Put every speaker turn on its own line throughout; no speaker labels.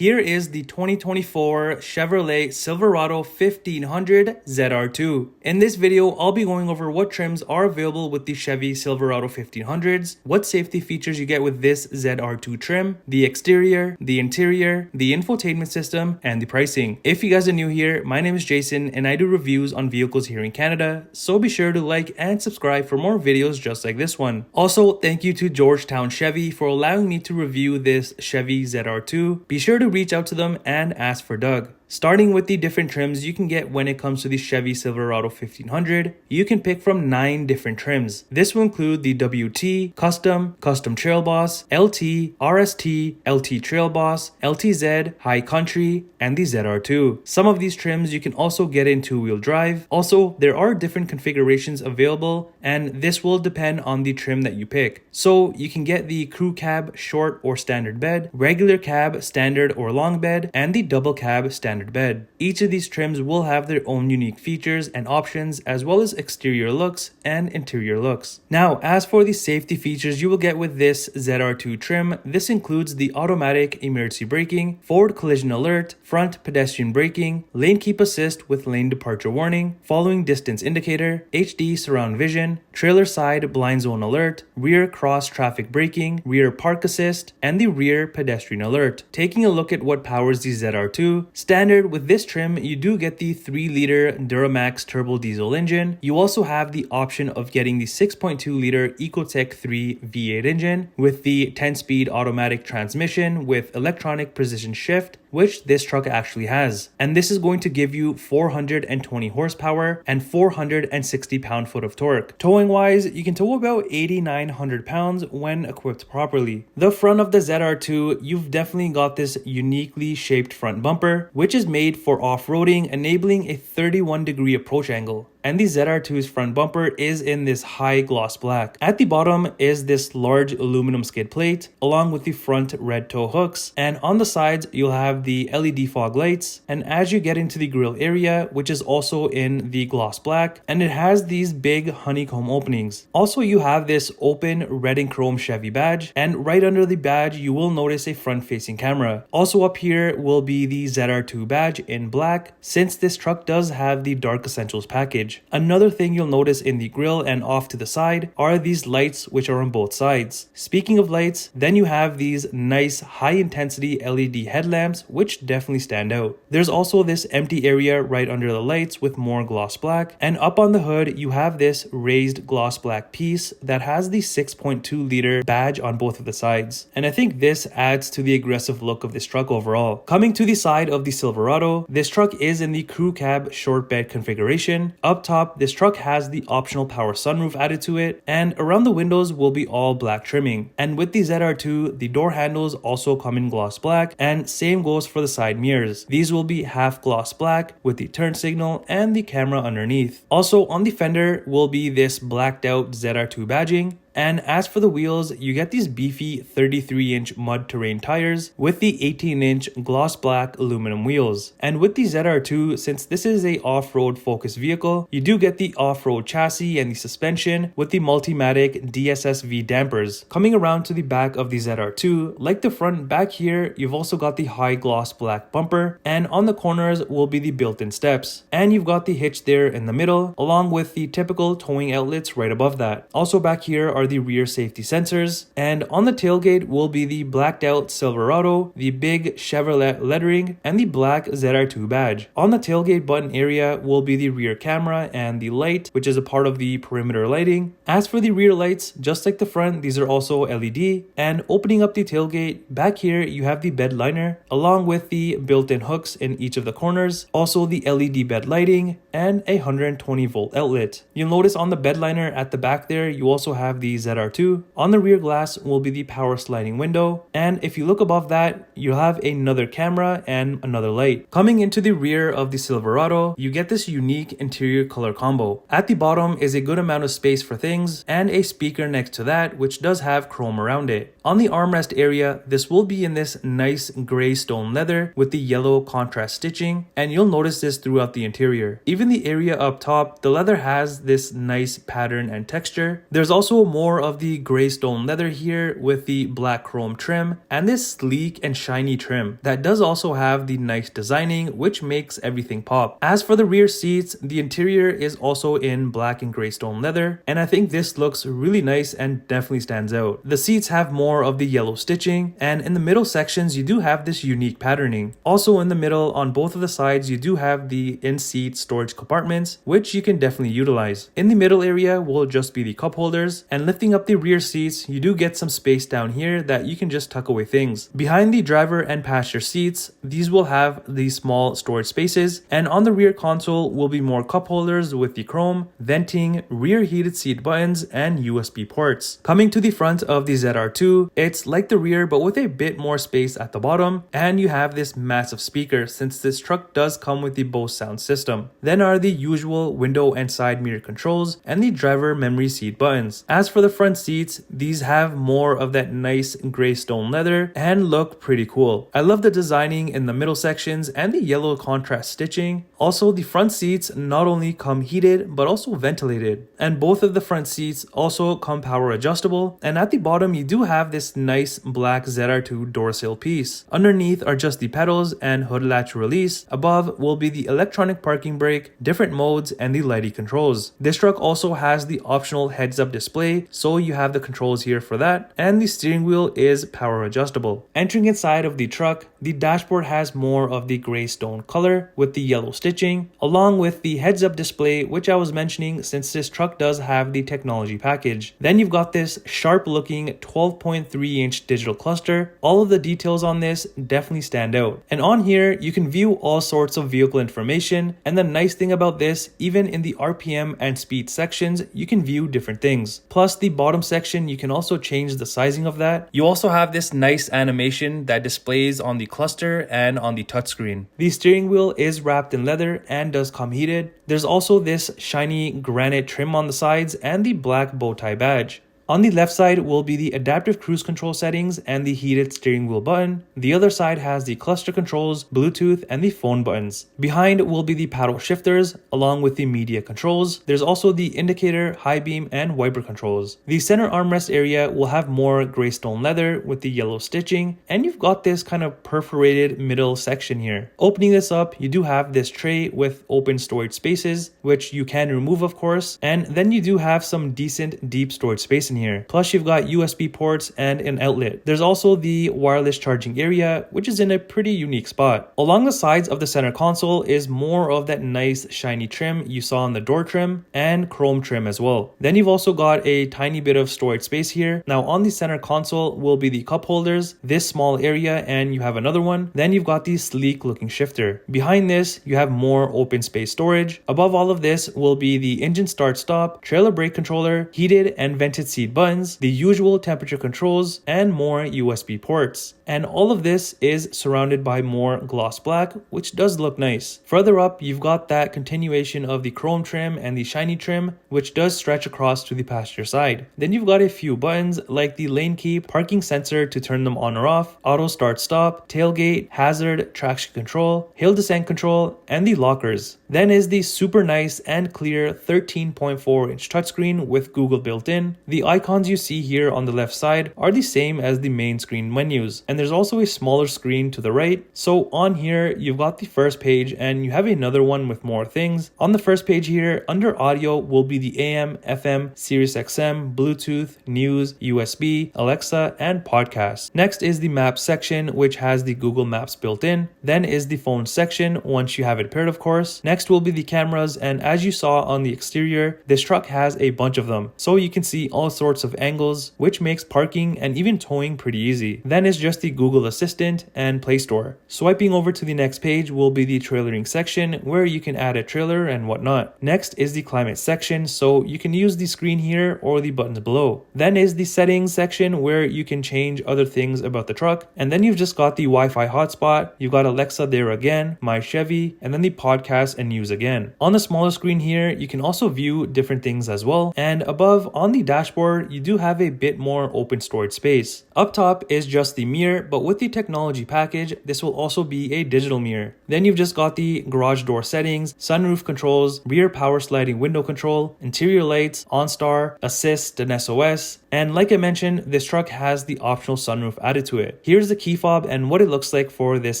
Here is the 2024 Chevrolet Silverado 1500 ZR2. In this video, I'll be going over what trims are available with the Chevy Silverado 1500s, what safety features you get with this ZR2 trim, the exterior, the interior, the infotainment system, and the pricing. If you guys are new here, my name is Jason and I do reviews on vehicles here in Canada, so be sure to like and subscribe for more videos just like this one. Also, thank you to Georgetown Chevy for allowing me to review this Chevy ZR2. Be sure to reach out to them and ask for Doug. Starting with the different trims you can get when it comes to the Chevy Silverado 1500, you can pick from 9 different trims. This will include the WT, Custom, Custom Trail Boss, LT, RST, LT Trail Boss, LTZ, High Country, and the ZR2. Some of these trims you can also get in 2-wheel drive. Also, there are different configurations available, and this will depend on the trim that you pick. So you can get the crew cab short or standard bed, regular cab standard or long bed, and the double cab standard bed. Each of these trims will have their own unique features and options, as well as exterior looks and interior looks. Now, as for the safety features you will get with this ZR2 trim, this includes the automatic emergency braking, forward collision alert, front pedestrian braking, lane keep assist with lane departure warning, following distance indicator, HD surround vision, trailer side blind zone alert, rear cross traffic braking, rear park assist, and the rear pedestrian alert. Taking a look at what powers the ZR2, standard with this trim, you do get the 3-liter Duramax turbo diesel engine. You also have the option of getting the 6.2-liter Ecotec 3 V8 engine with the 10-speed automatic transmission with electronic precision shift, which this truck actually has. And this is going to give you 420 horsepower and 460 pound-foot of torque. Towing wise, you can tow about 8,900 pounds when equipped properly. The front of the ZR2, you've definitely got this uniquely shaped front bumper, which is made for off-roading, enabling a 31-degree approach angle. And the ZR2's front bumper is in this high gloss black. At the bottom is this large aluminum skid plate along with the front red tow hooks, and on the sides you'll have the LED fog lights, and as you get into the grille area, which is also in the gloss black, and it has these big honeycomb openings. Also, you have this open red and chrome Chevy badge, and right under the badge you will notice a front facing camera. Also up here will be the ZR2 badge in black, since this truck does have the Dark Essentials package. Another thing you'll notice in the grille and off to the side are these lights, which are on both sides. Speaking of lights, then you have these nice high intensity LED headlamps, which definitely stand out. There's also this empty area right under the lights with more gloss black, and up on the hood you have this raised gloss black piece that has the 6.2-liter badge on both of the sides. And I think this adds to the aggressive look of this truck overall. Coming to the side of the Silverado, this truck is in the crew cab short bed configuration. Up top, this truck has the optional power sunroof added to it, and around the windows will be all black trimming. And with the ZR2, the door handles also come in gloss black, and same goes for the side mirrors. These will be half gloss black with the turn signal and the camera underneath. Also on the fender will be this blacked out ZR2 badging. And as for the wheels, you get these beefy 33-inch mud terrain tires with the 18-inch gloss black aluminum wheels. And with the ZR2, since this is a off-road focused vehicle, you do get the off-road chassis and the suspension with the Multimatic DSSV dampers. Coming around to the back of the ZR2, like the front, back here, you've also got the high gloss black bumper, and on the corners will be the built-in steps. And you've got the hitch there in the middle, along with the typical towing outlets right above that. Also back here are the rear safety sensors, and on the tailgate will be the blacked out Silverado, the big Chevrolet lettering, and the black ZR2 badge. On the tailgate button area will be the rear camera and the light, which is a part of the perimeter lighting. As for the rear lights, just like the front, these are also LED. And opening up the tailgate, back here you have the bed liner along with the built-in hooks in each of the corners, also the LED bed lighting, and a 120 volt outlet. You'll notice on the bed liner at the back there you also have the ZR2. On the rear glass will be the power sliding window, and if you look above that, you'll have another camera and another light. Coming into the rear of the Silverado, you get this unique interior color combo. At the bottom is a good amount of space for things, and a speaker next to that, which does have chrome around it. On the armrest area, this will be in this nice gray stone leather with the yellow contrast stitching, and you'll notice this throughout the interior. Even even the area up top, the leather has this nice pattern and texture. There's also more of the gray stone leather here with the black chrome trim and this sleek and shiny trim that does also have the nice designing, which makes everything pop. As for the rear seats, the interior is also in black and gray stone leather, and I think this looks really nice and definitely stands out. The seats have more of the yellow stitching, and in the middle sections you do have this unique patterning. Also in the middle on both of the sides you do have the in-seat storage compartments, which you can definitely utilize. In the middle area will just be the cup holders, and lifting up the rear seats you do get some space down here that you can just tuck away things. Behind the driver and passenger seats, these will have these small storage spaces, and on the rear console will be more cup holders with the chrome, venting, rear heated seat buttons, and USB ports. Coming to the front of the ZR2, it's like the rear but with a bit more space at the bottom, and you have this massive speaker since this truck does come with the Bose sound system. Then are the usual window and side mirror controls and the driver memory seat buttons. As for the front seats, these have more of that nice gray stone leather and look pretty cool. I love the designing in the middle sections and the yellow contrast stitching. Also, the front seats not only come heated but also ventilated, and both of the front seats also come power adjustable, and at the bottom you do have this nice black ZR2 door sill piece. Underneath are just the pedals and hood latch release. Above will be the electronic parking brake, different modes, and the lighting controls. This truck also has the optional heads-up display, so you have the controls here for that, and the steering wheel is power adjustable. Entering inside of the truck, the dashboard has more of the gray stone color with the yellow stitching, along with the heads-up display, which I was mentioning since this truck does have the technology package. Then you've got this sharp-looking 12.3-inch digital cluster. All of the details on this definitely stand out. And on here, you can view all sorts of vehicle information, and the nice thing about this, even in the RPM and speed sections, you can view different things. Plus, the bottom section, you can also change the sizing of that. You also have this nice animation that displays on the cluster and on the touchscreen. The steering wheel is wrapped in leather and does come heated. There's also this shiny granite trim on the sides and the black bow tie badge. On the left side will be the adaptive cruise control settings and the heated steering wheel button. The other side has the cluster controls, Bluetooth, and the phone buttons. Behind will be the paddle shifters along with the media controls. There's also the indicator, high beam, and wiper controls. The center armrest area will have more gray stone leather with the yellow stitching, and you've got this kind of perforated middle section here. Opening this up, you do have this tray with open storage spaces, which you can remove of course, and then you do have some decent deep storage space in here. Plus you've got USB ports and an outlet. There's also the wireless charging area, which is in a pretty unique spot. Along the sides of the center console is more of that nice shiny trim you saw on the door trim and chrome trim as well. Then you've also got a tiny bit of storage space here. Now on the center console will be the cup holders, this small area, and you have another one. Then you've got the sleek looking shifter. Behind this you have more open space storage. Above all of this will be the engine start stop, trailer brake controller, heated and vented seat buttons, the usual temperature controls, and more USB ports. And all of this is surrounded by more gloss black, which does look nice. Further up, you've got that continuation of the chrome trim and the shiny trim, which does stretch across to the passenger side. Then you've got a few buttons like the lane keep, parking sensor to turn them on or off, auto start stop, tailgate, hazard, traction control, hill descent control, and the lockers. Then is the super nice and clear 13.4-inch touchscreen with Google built in. The icons you see here on the left side are the same as the main screen menus, and there's also a smaller screen to the right. So on here you've got the first page and you have another one with more things. On the first page here under audio will be the AM, FM, Sirius XM, Bluetooth, news, USB, Alexa, and podcasts. Next is the maps section, which has the Google Maps built in. Then is the phone section once you have it paired of course. Next will be the cameras, and as you saw on the exterior, this truck has a bunch of them, so you can see all sorts of angles, which makes parking and even towing pretty easy. Then is just the Google Assistant and Play Store. Swiping over to the next page will be the trailering section where you can add a trailer and whatnot. Next is the climate section, so you can use the screen here or the buttons below. Then is the settings section where you can change other things about the truck, and then you've just got the Wi-Fi hotspot, you've got Alexa there again, My Chevy, and then the podcast and news again. On the smaller screen here, you can also view different things as well, and above on the dashboard, you do have a bit more open storage space. Up top is just the mirror mirror, but with the technology package, this will also be a digital mirror. Then you've just got the garage door settings, sunroof controls, rear power sliding window control, interior lights, OnStar, assist, and SOS. And like I mentioned, this truck has the optional sunroof added to it. Here's the key fob and what it looks like for this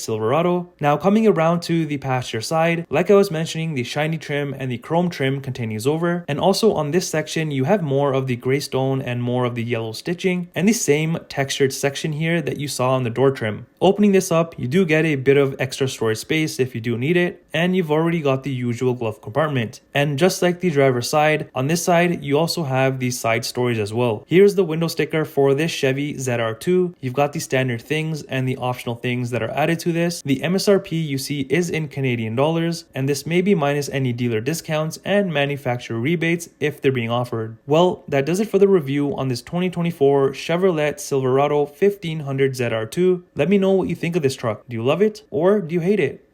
Silverado. Now coming around to the passenger side, like I was mentioning, the shiny trim and the chrome trim continues over. And also on this section, you have more of the gray stone and more of the yellow stitching and the same textured section here that you saw on the door trim. Opening this up, you do get a bit of extra storage space if you do need it, and you've already got the usual glove compartment. And just like the driver's side, on this side, you also have the side storage as well. Here's the window sticker for this Chevy ZR2. You've got the standard things and the optional things that are added to this. The MSRP you see is in Canadian dollars, and this may be minus any dealer discounts and manufacturer rebates if they're being offered. Well, that does it for the review on this 2024 Chevrolet Silverado 1500 ZR2. Let me know what you think of this truck. Do you love it or do you hate it?